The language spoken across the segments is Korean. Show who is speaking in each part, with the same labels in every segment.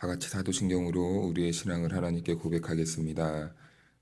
Speaker 1: 다 같이 사도신경으로 우리의 신앙을 하나님께 고백하겠습니다.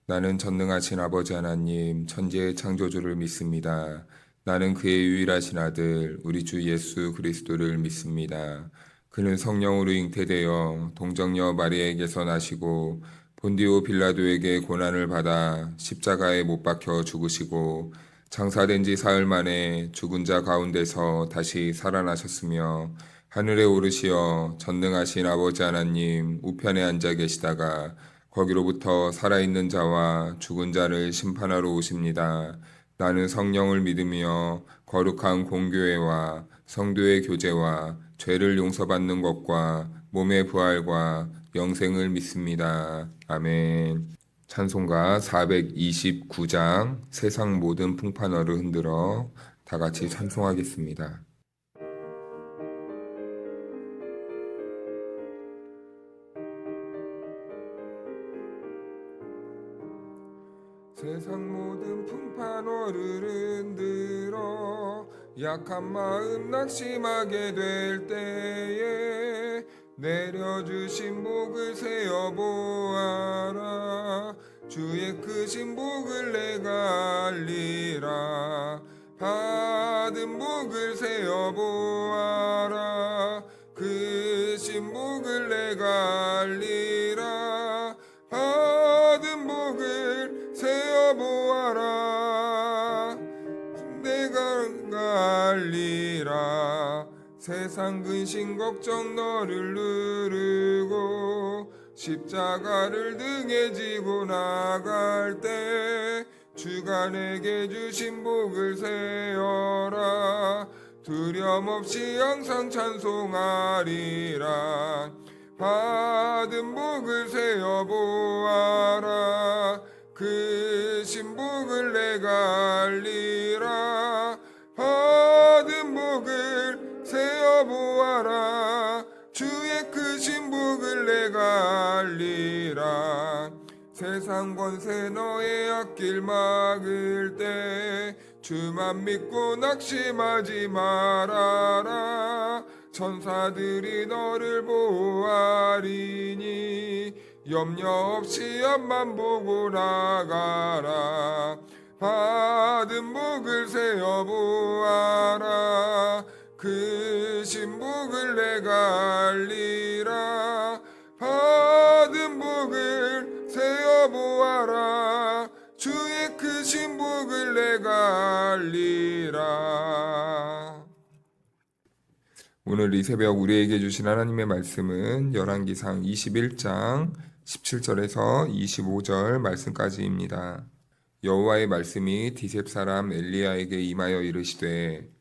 Speaker 1: 나는 전능하신 아버지 하나님, 천지의 창조주를 믿습니다. 나는 그의 유일하신 아들, 우리 주 예수 그리스도를 믿습니다. 그는 성령으로 잉태되어 동정녀 마리아에게서 나시고 본디오 빌라도에게 고난을 받아 십자가에 못 박혀 죽으시고 장사된 지 사흘 만에 죽은 자 가운데서 다시 살아나셨으며 하늘에 오르시어 전능하신 아버지 하나님 우편에 앉아 계시다가 거기로부터 살아있는 자와 죽은 자를 심판하러 오십니다. 나는 성령을 믿으며 거룩한 공교회와 성도의 교제와 죄를 용서받는 것과 몸의 부활과 영생을 믿습니다. 아멘. 찬송가 429장 세상 모든 풍파너를 흔들어 다 같이 찬송하겠습니다. 세상 모든 풍파 너를 흔들어 약한 마음 낙심하게 될 때에 내려주신 복을 세어보아라. 주의 크신 복을 내가 알리라. 받은 복을 세어보아라. 크신 복을 내가 알리라. 받은 복을 세어보아라. 내가 알리라. 세상 근심 걱정 너를 누르고 십자가를 등에 지고 나갈 때 주가 내게 주신 복을 세어라. 두려움 없이 항상 찬송하리라. 받은 복을 세어보아라. 크신 복을 내가 알리라. 받은 복을 세어보아라. 주의 크신 복을 내가 알리라. 세상 권세 너의 앞길 막을 때 주만 믿고 낙심하지 말아라. 천사들이 너를 보호하리니 염려 없이 앞만 보고 나가라. 받은 복을 세어보아라. 크신 복을 내가 알리라. 받은 복을 세어보아라. 주의 크신 복을 내가 알리라. 오늘 이 새벽 우리에게 주신 하나님의 말씀은 열왕기상 21장 17절에서 25절 말씀까지입니다. 여호와의 말씀이 디셉 사람 엘리야에게 임하여 이르시되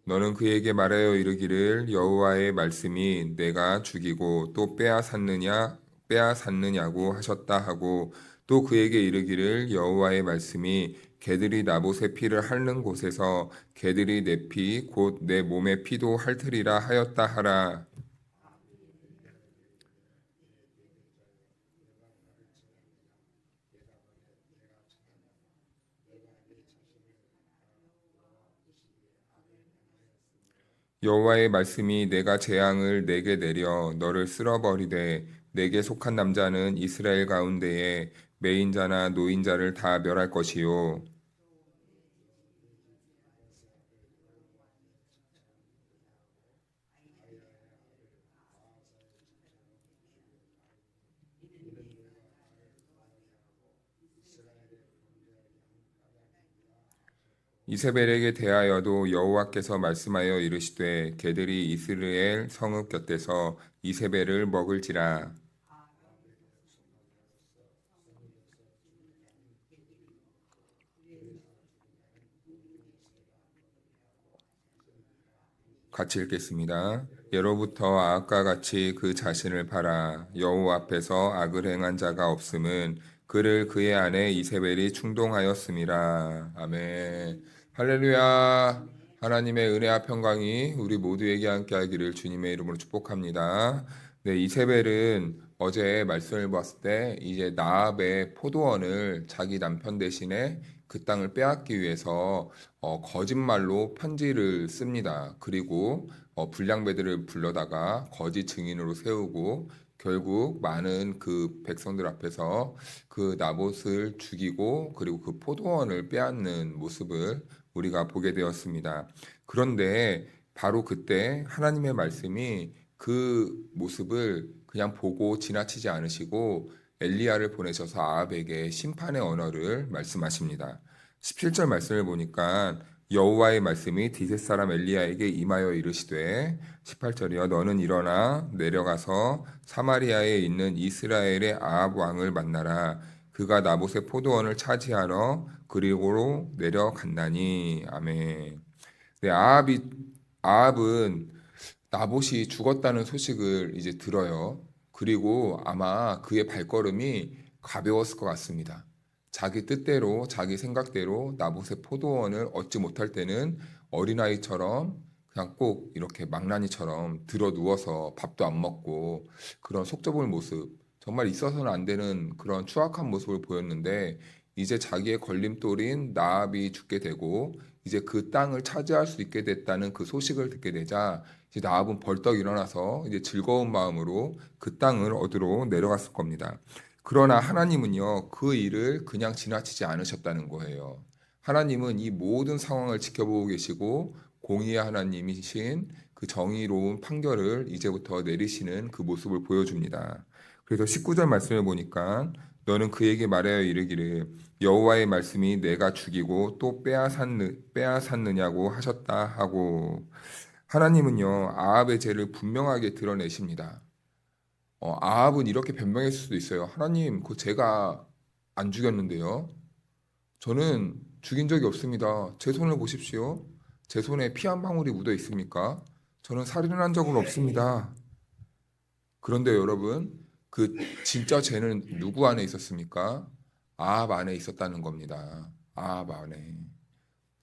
Speaker 1: 너는 그에게 말하여 이르기를 여호와의 말씀이 내가 죽이고 또 빼앗았느냐고 하셨다 하고 또 그에게 이르기를 여호와의 말씀이 개들이 나봇의 피를 핥는 곳에서 개들이 내 피 곧 내 몸의 피도 핥으리라 하였다 하라. 여호와의 말씀이 내가 재앙을 내게 내려 너를 쓸어버리되 내게 속한 남자는 이스라엘 가운데에 매인자나 노인자를 다 멸할 것이요. 이세벨에게 대하여도 여호와께서 말씀하여 이르시되 개들이 이스라엘 성읍 곁에서 이세벨을 먹을지라. 같이 읽겠습니다. 예로부터 아합과 같이 그 자신을 팔아 여호와 앞에서 악을 행한 자가 없음은 그를 그의 아내 이세벨이 충동하였음이라. 아멘. 할렐루야. 하나님의 은혜와 평강이 우리 모두에게 함께하기를 주님의 이름으로 축복합니다. 네, 이세벨은 어제 말씀을 봤을 때 이제 나압의 포도원을 자기 남편 대신에 그 땅을 빼앗기 위해서 거짓말로 편지를 씁니다. 그리고 불량배들을 불러다가 거짓 증인으로 세우고 결국 많은 그 백성들 앞에서 그 나봇을 죽이고 그리고 그 포도원을 빼앗는 모습을 우리가 보게 되었습니다. 그런데 바로 그때 하나님의 말씀이 그 모습을 그냥 보고 지나치지 않으시고 엘리야를 보내셔서 아합에게 심판의 언어를 말씀하십니다. 17절 말씀을 보니까 여호와의 말씀이 디셋 사람 엘리야에게 임하여 이르시되 18절이요 너는 일어나 내려가서 사마리아에 있는 이스라엘의 아합 왕을 만나라 그가 나봇의 포도원을 차지하러 그리고로 내려간다니 아멘. 네, 아합은 나봇이 죽었다는 소식을 이제 들어요. 그리고 아마 그의 발걸음이 가벼웠을 것 같습니다. 자기 뜻대로, 자기 생각대로 나봇의 포도원을 얻지 못할 때는 어린아이처럼 그냥 꼭 이렇게 망나니처럼 들어 누워서 밥도 안 먹고 그런 속 좁은 모습, 정말 있어서는 안 되는 그런 추악한 모습을 보였는데 이제 자기의 걸림돌인 나압이 죽게 되고 이제 그 땅을 차지할 수 있게 됐다는 그 소식을 듣게 되자 이제 나압은 벌떡 일어나서 이제 즐거운 마음으로 그 땅을 얻으러 내려갔을 겁니다. 그러나 하나님은요, 그 일을 그냥 지나치지 않으셨다는 거예요. 하나님은 이 모든 상황을 지켜보고 계시고 공의의 하나님이신 그 정의로운 판결을 이제부터 내리시는 그 모습을 보여줍니다. 그래서 19절 말씀을 보니까 너는 그에게 말하여 이르기를 여호와의 말씀이 내가 죽이고 또 빼앗았느냐고 하셨다 하고 하나님은요 아합의 죄를 분명하게 드러내십니다. 아합은 이렇게 변명했을 수도 있어요. 하나님, 그 제가 안 죽였는데요. 저는 죽인 적이 없습니다. 제 손을 보십시오. 제 손에 피 한 방울이 묻어 있습니까? 저는 살인을 한 적은 없습니다. 그런데 여러분, 그 진짜 죄는 누구 안에 있었습니까? 아합 안에 있었다는 겁니다. 아합 안에.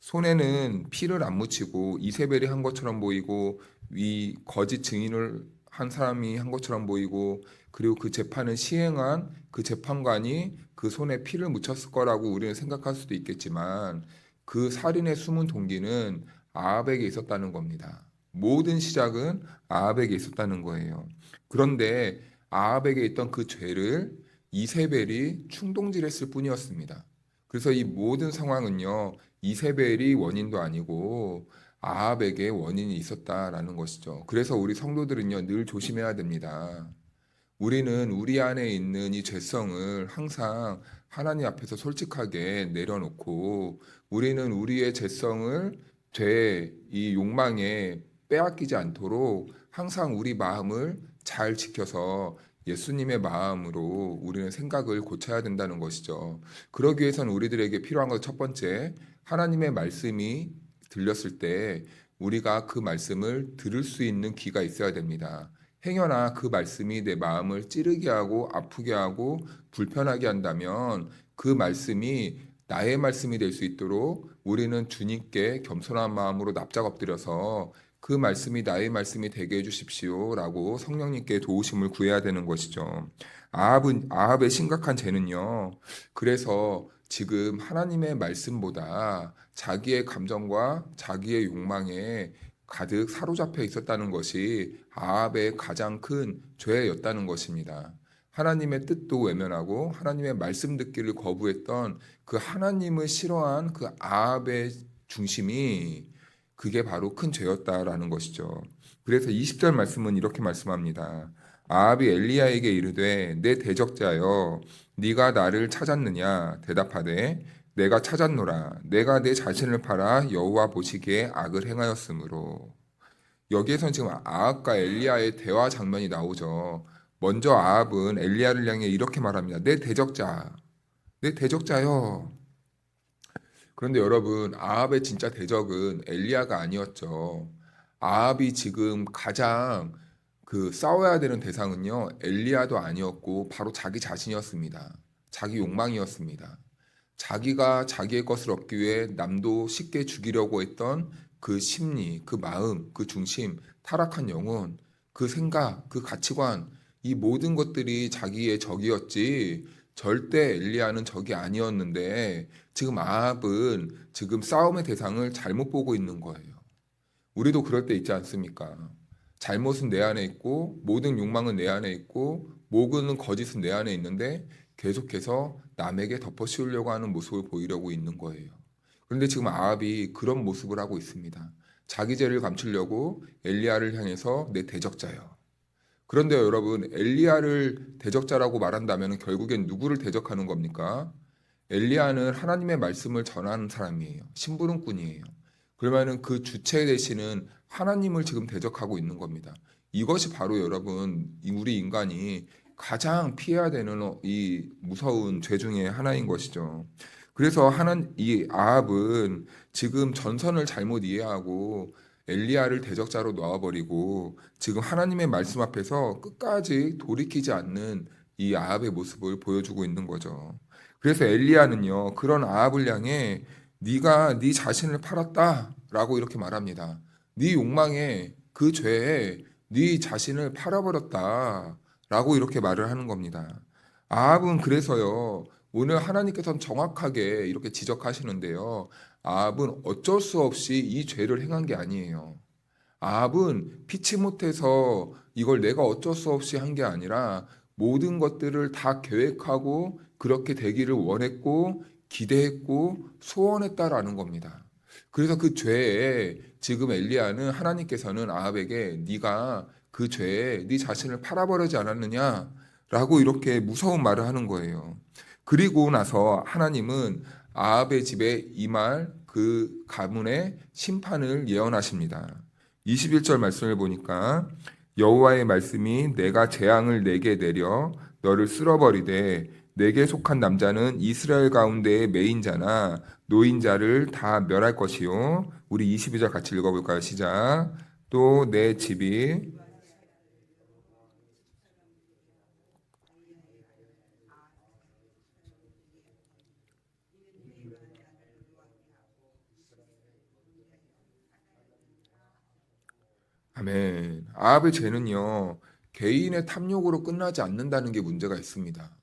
Speaker 1: 손에는 피를 안 묻히고 이세벨이 한 것처럼 보이고 이 거짓 증인을 한 사람이 한 것처럼 보이고 그리고 그 재판을 시행한 그 재판관이 그 손에 피를 묻혔을 거라고 우리는 생각할 수도 있겠지만 그 살인의 숨은 동기는 아합에게 있었다는 겁니다. 모든 시작은 아합에게 있었다는 거예요. 그런데 아합에게 있던 그 죄를 이세벨이 충동질했을 뿐이었습니다. 그래서 이 모든 상황은요, 이세벨이 원인도 아니고 아합에게 원인이 있었다라는 것이죠. 그래서 우리 성도들은요, 늘 조심해야 됩니다. 우리는 우리 안에 있는 이 죄성을 항상 하나님 앞에서 솔직하게 내려놓고 우리는 우리의 죄성을 이 욕망에 빼앗기지 않도록 항상 우리 마음을 잘 지켜서 예수님의 마음으로 우리는 생각을 고쳐야 된다는 것이죠. 그러기 위해서는 우리들에게 필요한 것 첫 번째, 하나님의 말씀이 들렸을 때 우리가 그 말씀을 들을 수 있는 귀가 있어야 됩니다. 행여나 그 말씀이 내 마음을 찌르게 하고 아프게 하고 불편하게 한다면 그 말씀이 나의 말씀이 될 수 있도록 우리는 주님께 겸손한 마음으로 납작 엎드려서 그 말씀이 나의 말씀이 되게 해주십시오라고 성령님께 도우심을 구해야 되는 것이죠. 아합의 심각한 죄는요. 그래서 지금 하나님의 말씀보다 자기의 감정과 자기의 욕망에 가득 사로잡혀 있었다는 것이 아합의 가장 큰 죄였다는 것입니다. 하나님의 뜻도 외면하고 하나님의 말씀 듣기를 거부했던 그 하나님을 싫어한 그 아합의 중심이 그게 바로 큰 죄였다라는 것이죠. 그래서 20절 말씀은 이렇게 말씀합니다. 아합이 엘리야에게 이르되 내 대적자여 네가 나를 찾았느냐 대답하되 내가 찾았노라 내가 내 자신을 팔아 여호와 보시기에 악을 행하였으므로 여기에선 지금 아합과 엘리야의 대화 장면이 나오죠. 먼저 아합은 엘리야를 향해 이렇게 말합니다. 내 대적자, 내 대적자요. 그런데 여러분, 아합의 진짜 대적은 엘리야가 아니었죠. 아합이 지금 가장 그 싸워야 되는 대상은요, 엘리야도 아니었고 바로 자기 자신이었습니다. 자기 욕망이었습니다. 자기가 자기의 것을 얻기 위해 남도 쉽게 죽이려고 했던 그 심리, 그 마음, 그 중심, 타락한 영혼, 그 생각, 그 가치관, 이 모든 것들이 자기의 적이었지 절대 엘리야는 적이 아니었는데 지금 아합은 지금 싸움의 대상을 잘못 보고 있는 거예요. 우리도 그럴 때 있지 않습니까? 잘못은 내 안에 있고 모든 욕망은 내 안에 있고 모든 거짓은 내 안에 있는데 계속해서 남에게 덮어 씌우려고 하는 모습을 보이려고 있는 거예요. 그런데 지금 아합이 그런 모습을 하고 있습니다. 자기 죄를 감추려고 엘리야를 향해서 내 대적자요. 그런데 여러분, 엘리야를 대적자라고 말한다면 결국엔 누구를 대적하는 겁니까? 엘리야는 하나님의 말씀을 전하는 사람이에요. 심부름꾼이에요. 그러면은 그 주체 되시는 하나님을 지금 대적하고 있는 겁니다. 이것이 바로 여러분, 우리 인간이 가장 피해야 되는 이 무서운 죄 중에 하나인 것이죠. 그래서 이 아합은 지금 전선을 잘못 이해하고 엘리야를 대적자로 놓아버리고 지금 하나님의 말씀 앞에서 끝까지 돌이키지 않는 이 아합의 모습을 보여주고 있는 거죠. 그래서 엘리야는요, 그런 아합을 향해 네가 네 자신을 팔았다라고 이렇게 말합니다. 네 욕망에 그 죄에 네 자신을 팔아버렸다라고 이렇게 말을 하는 겁니다. 아합은 그래서요, 오늘 하나님께서는 정확하게 이렇게 지적하시는데요. 아합은 어쩔 수 없이 이 죄를 행한 게 아니에요. 아합은 피치 못해서 이걸 내가 어쩔 수 없이 한 게 아니라 모든 것들을 다 계획하고 그렇게 되기를 원했고 기대했고 소원했다라는 겁니다. 그래서 그 죄에 지금 엘리야는 하나님께서는 아합에게 네가 그 죄에 네 자신을 팔아버리지 않았느냐라고 이렇게 무서운 말을 하는 거예요. 그리고 나서 하나님은 아합의 집에 임할 그 가문의 심판을 예언하십니다. 21절 말씀을 보니까 여호와의 말씀이 내가 재앙을 내게 내려 너를 쓸어버리되 내게 속한 남자는 이스라엘 가운데의 매인자나 노인자를 다 멸할 것이요. 우리 22절 같이 읽어볼까요? 시작. 또 내 집이 아멘. 아합의 죄는요, 개인의 탐욕으로 끝나지 않는다는 게 문제가 있습니다.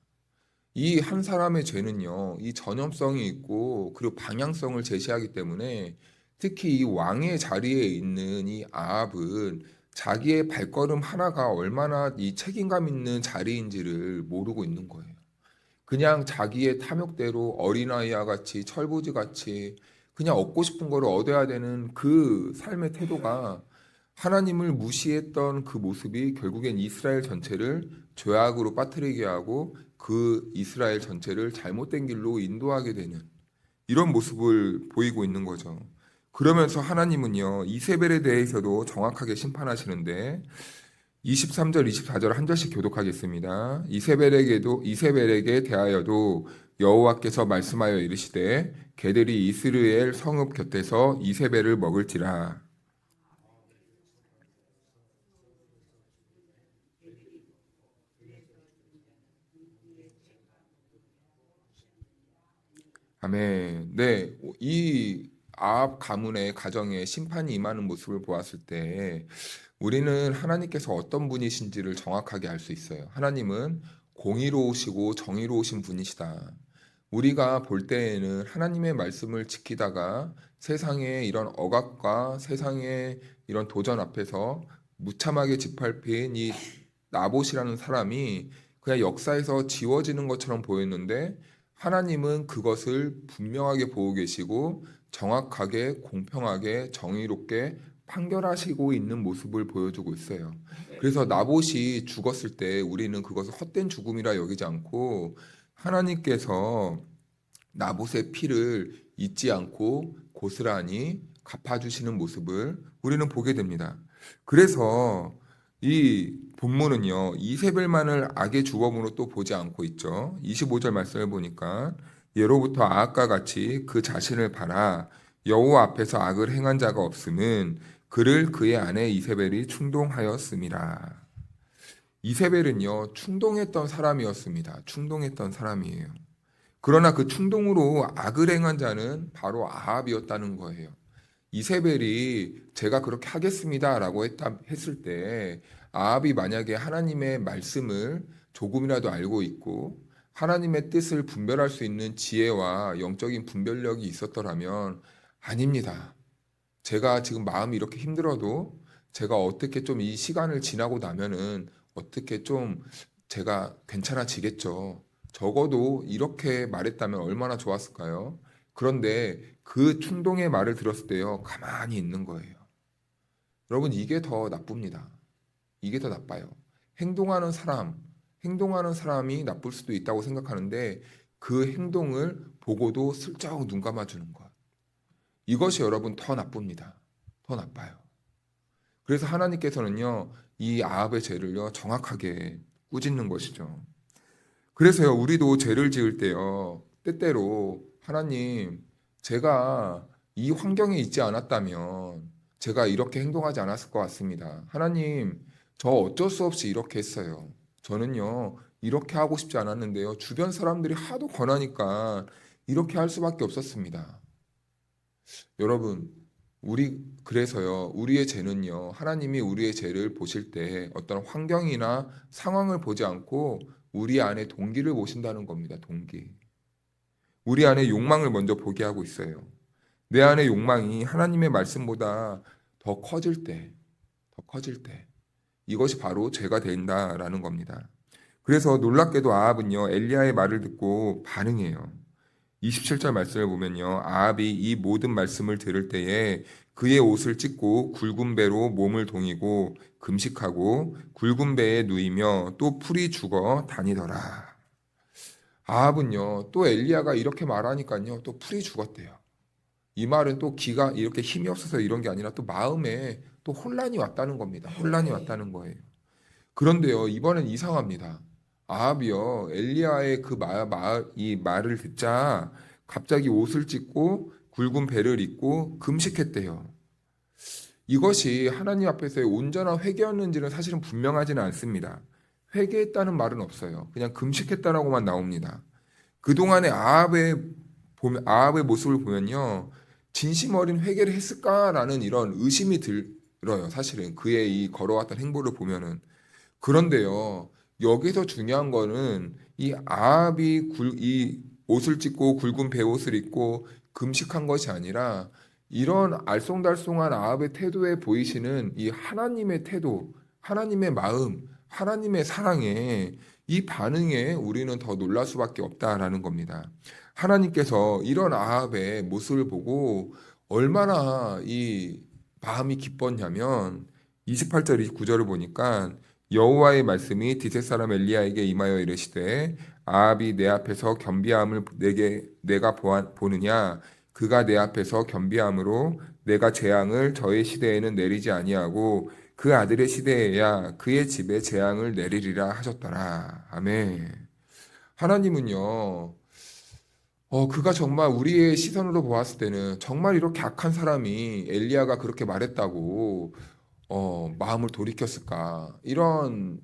Speaker 1: 이 한 사람의 죄는요, 이 전염성이 있고, 그리고 방향성을 제시하기 때문에 특히 이 왕의 자리에 있는 이 아합은 자기의 발걸음 하나가 얼마나 이 책임감 있는 자리인지를 모르고 있는 거예요. 그냥 자기의 탐욕대로 어린아이와 같이 철부지 같이 그냥 얻고 싶은 거를 얻어야 되는 그 삶의 태도가 하나님을 무시했던 그 모습이 결국엔 이스라엘 전체를 죄악으로 빠뜨리게 하고 그 이스라엘 전체를 잘못된 길로 인도하게 되는 이런 모습을 보이고 있는 거죠. 그러면서 하나님은요, 이세벨에 대해서도 정확하게 심판하시는데 23절, 24절 한 절씩 교독하겠습니다. 이세벨에게 대하여도 여호와께서 말씀하여 이르시되 개들이 이스라엘 성읍 곁에서 이세벨을 먹을지라. 아멘. 네, 이 아합 가문의 가정에 심판이 임하는 모습을 보았을 때 우리는 하나님께서 어떤 분이신지를 정확하게 알 수 있어요. 하나님은 공의로우시고 정의로우신 분이시다. 우리가 볼 때에는 하나님의 말씀을 지키다가 세상의 이런 억압과 세상의 이런 도전 앞에서 무참하게 짓밟힌 이 나봇이라는 사람이 그냥 역사에서 지워지는 것처럼 보였는데 하나님은 그것을 분명하게 보고 계시고 정확하게 공평하게 정의롭게 판결하시고 있는 모습을 보여주고 있어요. 그래서 나봇이 죽었을 때 우리는 그것을 헛된 죽음이라 여기지 않고 하나님께서 나봇의 피를 잊지 않고 고스란히 갚아주시는 모습을 우리는 보게 됩니다. 그래서 이 본문은요, 이세벨만을 악의 주범으로 또 보지 않고 있죠. 25절 말씀을 보니까 예로부터 아합과 같이 그 자신을 팔아 여호와 앞에서 악을 행한 자가 없음은 그를 그의 아내 이세벨이 충동하였음이라. 이세벨은요, 충동했던 사람이었습니다. 충동했던 사람이에요. 그러나 그 충동으로 악을 행한 자는 바로 아합이었다는 거예요. 이세벨이 제가 그렇게 하겠습니다라고 했을 때 아합이 만약에 하나님의 말씀을 조금이라도 알고 있고 하나님의 뜻을 분별할 수 있는 지혜와 영적인 분별력이 있었더라면 아닙니다. 제가 지금 마음이 이렇게 힘들어도 제가 어떻게 좀 이 시간을 지나고 나면은 어떻게 좀 제가 괜찮아지겠죠. 적어도 이렇게 말했다면 얼마나 좋았을까요? 그런데 그 충동의 말을 들었을 때요, 가만히 있는 거예요. 여러분, 이게 더 나쁩니다. 이게 더 나빠요. 행동하는 사람이 나쁠 수도 있다고 생각하는데 그 행동을 보고도 슬쩍 눈 감아주는 것. 이것이 여러분 더 나쁩니다. 더 나빠요. 그래서 하나님께서는요, 이 아합의 죄를요, 정확하게 꾸짖는 것이죠. 그래서요, 우리도 죄를 지을 때요, 때때로 하나님, 제가 이 환경에 있지 않았다면 제가 이렇게 행동하지 않았을 것 같습니다. 하나님, 저 어쩔 수 없이 이렇게 했어요. 저는요, 이렇게 하고 싶지 않았는데요, 주변 사람들이 하도 권하니까 이렇게 할 수밖에 없었습니다. 여러분, 그래서요, 우리의 죄는요, 하나님이 우리의 죄를 보실 때 어떤 환경이나 상황을 보지 않고 우리 안에 동기를 보신다는 겁니다, 동기. 우리 안에 욕망을 먼저 보게 하고 있어요. 내 안의 욕망이 하나님의 말씀보다 더 커질 때, 이것이 바로 죄가 된다라는 겁니다. 그래서 놀랍게도 아합은요, 엘리야의 말을 듣고 반응해요. 27절 말씀을 보면요. 아합이 이 모든 말씀을 들을 때에 그의 옷을 찢고 굵은 배로 몸을 동이고 금식하고 굵은 배에 누이며 또 풀이 죽어 다니더라. 아합은요. 또 엘리야가 이렇게 말하니까요. 또 풀이 죽었대요. 이 말은 또 기가 이렇게 힘이 없어서 이런 게 아니라 또 마음에 또 혼란이 왔다는 겁니다. 혼란이 왔다는 거예요. 그런데요. 이번엔 이상합니다. 아합이요. 엘리야의 이 말을 듣자 갑자기 옷을 찢고 굵은 배를 입고 금식했대요. 이것이 하나님 앞에서의 온전한 회개였는지는 사실은 분명하지는 않습니다. 회개했다는 말은 없어요. 그냥 금식했다라고만 나옵니다. 그동안의 아합의 모습을 보면요. 진심 어린 회개를 했을까라는 이런 의심이 들어요. 사실은 그의 이 걸어왔던 행보를 보면은. 그런데요, 여기서 중요한 거는 이 아합이 이 옷을 찢고 굵은 베옷을 입고 금식한 것이 아니라 이런 알쏭달쏭한 아합의 태도에 보이시는 이 하나님의 태도, 하나님의 마음, 하나님의 사랑에 이 반응에 우리는 더 놀랄 수밖에 없다라는 겁니다. 하나님께서 이런 아합의 모습을 보고 얼마나 이 마음이 기뻤냐면 28절 29절을 보니까 여호와의 말씀이 디셋 사람 엘리야에게 임하여 이르시되 아합이 내 앞에서 겸비함을 내가 보느냐 그가 내 앞에서 겸비함으로 내가 재앙을 저의 시대에는 내리지 아니하고 그 아들의 시대에야 그의 집에 재앙을 내리리라 하셨더라. 아멘. 하나님은요. 그가 정말 우리의 시선으로 보았을 때는 정말 이렇게 악한 사람이 엘리야가 그렇게 말했다고 마음을 돌이켰을까? 이런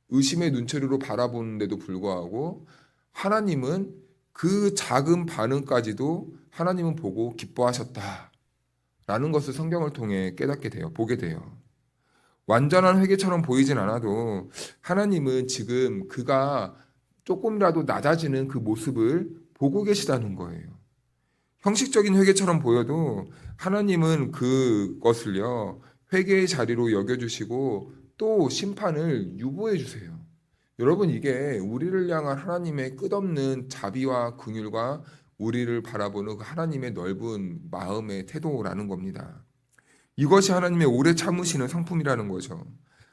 Speaker 1: 의심의 눈초리로 바라보는데도 불구하고 하나님은 그 작은 반응까지도 하나님은 보고 기뻐하셨다라는 것을 성경을 통해 깨닫게 돼요. 보게 돼요. 완전한 회개처럼 보이진 않아도 하나님은 지금 그가 조금이라도 낮아지는 그 모습을 보고 계시다는 거예요. 형식적인 회개처럼 보여도 하나님은 그것을요, 회개의 자리로 여겨주시고 또 심판을 유보해 주세요. 여러분, 이게 우리를 향한 하나님의 끝없는 자비와 긍휼과 우리를 바라보는 그 하나님의 넓은 마음의 태도라는 겁니다. 이것이 하나님의 오래 참으시는 성품이라는 거죠.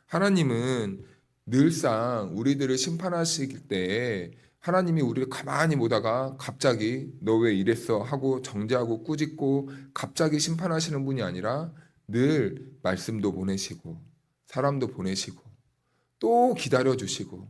Speaker 1: 하나님은 늘상 우리들을 심판하실 때에 하나님이 우리를 가만히 보다가 갑자기 너 왜 이랬어 하고 정죄하고 꾸짖고 갑자기 심판하시는 분이 아니라 늘 말씀도 보내시고 사람도 보내시고 또 기다려주시고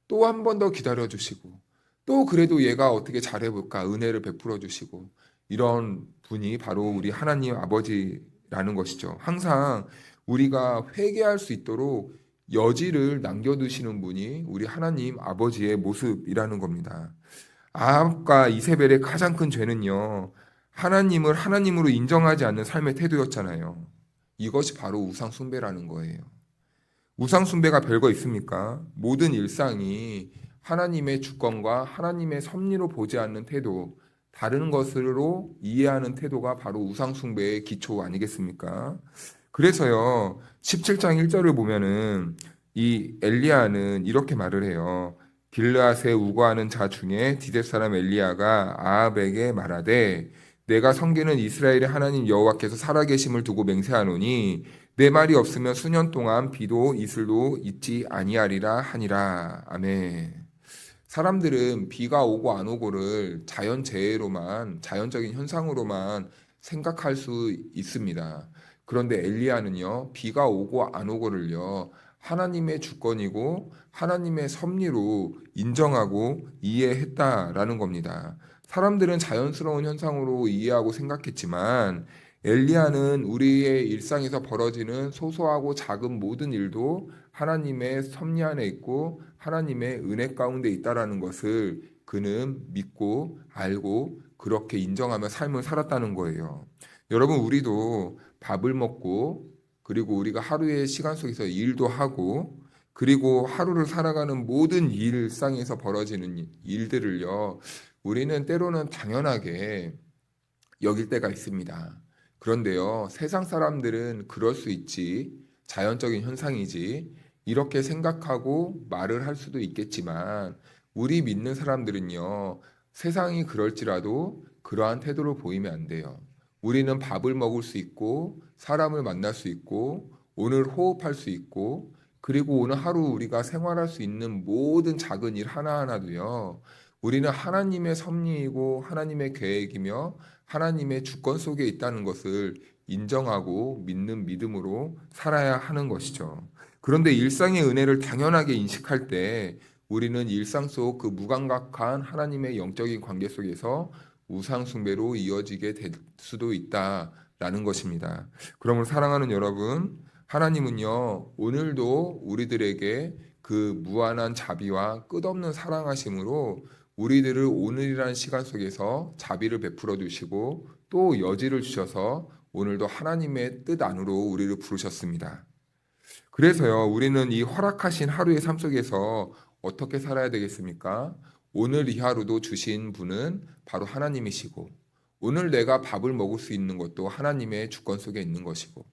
Speaker 1: 또 한 번 더 기다려주시고 또 그래도 얘가 어떻게 잘해볼까 은혜를 베풀어 주시고 이런 분이 바로 우리 하나님 아버지라는 것이죠. 항상 우리가 회개할 수 있도록 여지를 남겨두시는 분이 우리 하나님 아버지의 모습이라는 겁니다. 아합과 이세벨의 가장 큰 죄는요, 하나님을 하나님으로 인정하지 않는 삶의 태도였잖아요. 이것이 바로 우상 숭배라는 거예요. 우상 숭배가 별거 있습니까? 모든 일상이 하나님의 주권과 하나님의 섭리로 보지 않는 태도, 다른 것으로 이해하는 태도가 바로 우상 숭배의 기초 아니겠습니까? 그래서요, 17장 1절을 보면은 이 엘리야는 이렇게 말을 해요. 길르앗에 우거하는 자 중에 디벳 사람 엘리야가 아합에게 말하되 내가 섬기는 이스라엘의 하나님 여호와께서 살아계심을 두고 맹세하노니 내 말이 없으면 수년 동안 비도 이슬도 있지 아니하리라 하니라. 아멘. 사람들은 비가 오고 안 오고를 자연재해로만, 자연적인 현상으로만 생각할 수 있습니다. 그런데 엘리야는요, 비가 오고 안 오고를요, 하나님의 주권이고 하나님의 섭리로 인정하고 이해했다라는 겁니다. 사람들은 자연스러운 현상으로 이해하고 생각했지만 엘리야는 우리의 일상에서 벌어지는 소소하고 작은 모든 일도 하나님의 섭리 안에 있고 하나님의 은혜 가운데 있다라는 것을 그는 믿고 알고 그렇게 인정하며 삶을 살았다는 거예요. 여러분, 우리도 밥을 먹고 그리고 우리가 하루의 시간 속에서 일도 하고 그리고 하루를 살아가는 모든 일상에서 벌어지는 일들을요, 우리는 때로는 당연하게 여길 때가 있습니다. 그런데요, 세상 사람들은 그럴 수 있지, 자연적인 현상이지, 이렇게 생각하고 말을 할 수도 있겠지만, 우리 믿는 사람들은요, 세상이 그럴지라도 그러한 태도를 보이면 안 돼요. 우리는 밥을 먹을 수 있고, 사람을 만날 수 있고, 오늘 호흡할 수 있고, 그리고 오늘 하루 우리가 생활할 수 있는 모든 작은 일 하나하나도요, 우리는 하나님의 섭리이고 하나님의 계획이며 하나님의 주권 속에 있다는 것을 인정하고 믿는 믿음으로 살아야 하는 것이죠. 그런데 일상의 은혜를 당연하게 인식할 때 우리는 일상 속 그 무감각한 하나님의 영적인 관계 속에서 우상 숭배로 이어지게 될 수도 있다라는 것입니다. 그러므로 사랑하는 여러분, 하나님은요, 오늘도 우리들에게 그 무한한 자비와 끝없는 사랑하심으로 우리들을 오늘이라는 시간 속에서 자비를 베풀어 주시고 또 여지를 주셔서 오늘도 하나님의 뜻 안으로 우리를 부르셨습니다. 그래서요, 우리는 이 허락하신 하루의 삶 속에서 어떻게 살아야 되겠습니까? 오늘 이 하루도 주신 분은 바로 하나님이시고, 오늘 내가 밥을 먹을 수 있는 것도 하나님의 주권 속에 있는 것이고,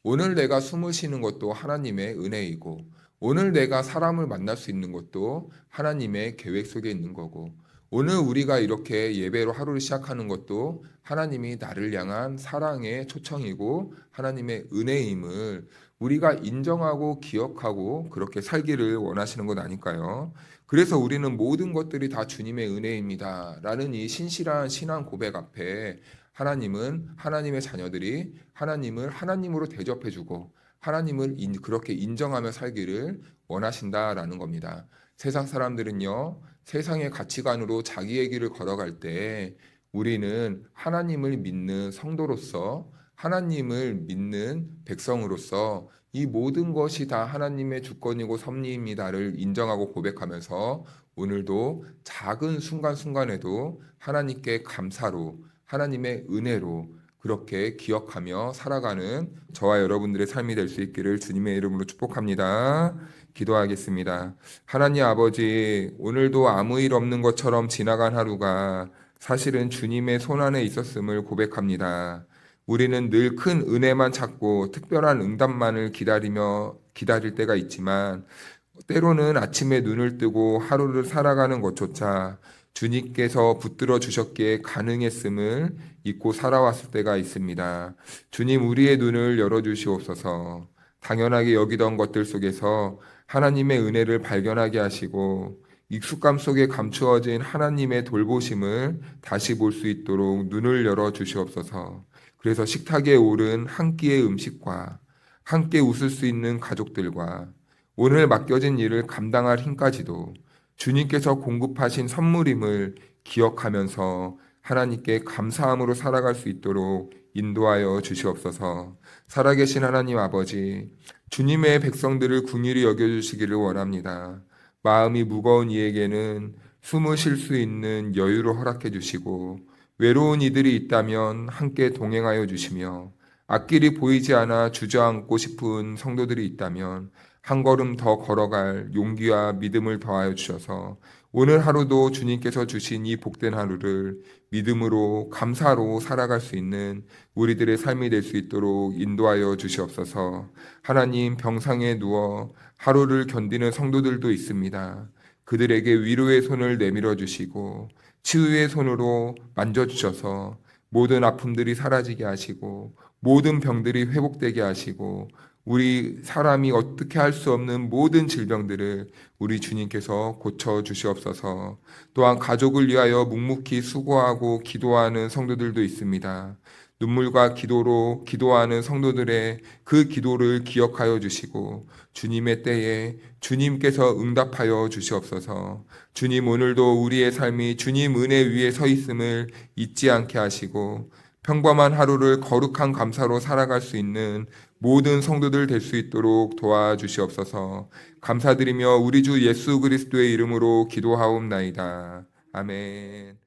Speaker 1: 오늘 내가 숨을 쉬는 것도 하나님의 은혜이고, 오늘 내가 사람을 만날 수 있는 것도 하나님의 계획 속에 있는 거고, 오늘 우리가 이렇게 예배로 하루를 시작하는 것도 하나님이 나를 향한 사랑의 초청이고 하나님의 은혜임을 우리가 인정하고 기억하고 그렇게 살기를 원하시는 것 아닐까요? 그래서 우리는 모든 것들이 다 주님의 은혜입니다 라는 이 신실한 신앙 고백 앞에 하나님은 하나님의 자녀들이 하나님을 하나님으로 대접해주고 하나님을 그렇게 인정하며 살기를 원하신다라는 겁니다. 세상 사람들은요, 세상의 가치관으로 자기의 길을 걸어갈 때 우리는 하나님을 믿는 성도로서 하나님을 믿는 백성으로서 이 모든 것이 다 하나님의 주권이고 섭리입니다를 인정하고 고백하면서 오늘도 작은 순간순간에도 하나님께 감사로 하나님의 은혜로 그렇게 기억하며 살아가는 저와 여러분들의 삶이 될 수 있기를 주님의 이름으로 축복합니다. 기도하겠습니다. 하나님 아버지, 오늘도 아무 일 없는 것처럼 지나간 하루가 사실은 주님의 손안에 있었음을 고백합니다. 우리는 늘 큰 은혜만 찾고 특별한 응답만을 기다릴 때가 있지만 때로는 아침에 눈을 뜨고 하루를 살아가는 것조차 주님께서 붙들어 주셨기에 가능했음을 잊고 살아왔을 때가 있습니다. 주님, 우리의 눈을 열어주시옵소서. 당연하게 여기던 것들 속에서 하나님의 은혜를 발견하게 하시고 익숙감 속에 감추어진 하나님의 돌보심을 다시 볼 수 있도록 눈을 열어주시옵소서. 그래서 식탁에 오른 한 끼의 음식과 함께 웃을 수 있는 가족들과 오늘 맡겨진 일을 감당할 힘까지도 주님께서 공급하신 선물임을 기억하면서 하나님께 감사함으로 살아갈 수 있도록 인도하여 주시옵소서. 살아계신 하나님 아버지, 주님의 백성들을 긍휼히 여겨주시기를 원합니다. 마음이 무거운 이에게는 숨을 쉴 수 있는 여유를 허락해 주시고 외로운 이들이 있다면 함께 동행하여 주시며 앞길이 보이지 않아 주저앉고 싶은 성도들이 있다면 한 걸음 더 걸어갈 용기와 믿음을 더하여 주셔서 오늘 하루도 주님께서 주신 이 복된 하루를 믿음으로 감사로 살아갈 수 있는 우리들의 삶이 될 수 있도록 인도하여 주시옵소서. 하나님, 병상에 누워 하루를 견디는 성도들도 있습니다. 그들에게 위로의 손을 내밀어 주시고 치유의 손으로 만져주셔서 모든 아픔들이 사라지게 하시고 모든 병들이 회복되게 하시고 우리 사람이 어떻게 할 수 없는 모든 질병들을 우리 주님께서 고쳐 주시옵소서. 또한 가족을 위하여 묵묵히 수고하고 기도하는 성도들도 있습니다. 눈물과 기도로 기도하는 성도들의 그 기도를 기억하여 주시고 주님의 때에 주님께서 응답하여 주시옵소서. 주님, 오늘도 우리의 삶이 주님 은혜 위에 서 있음을 잊지 않게 하시고 평범한 하루를 거룩한 감사로 살아갈 수 있는 모든 성도들 될 수 있도록 도와주시옵소서. 감사드리며 우리 주 예수 그리스도의 이름으로 기도하옵나이다. 아멘.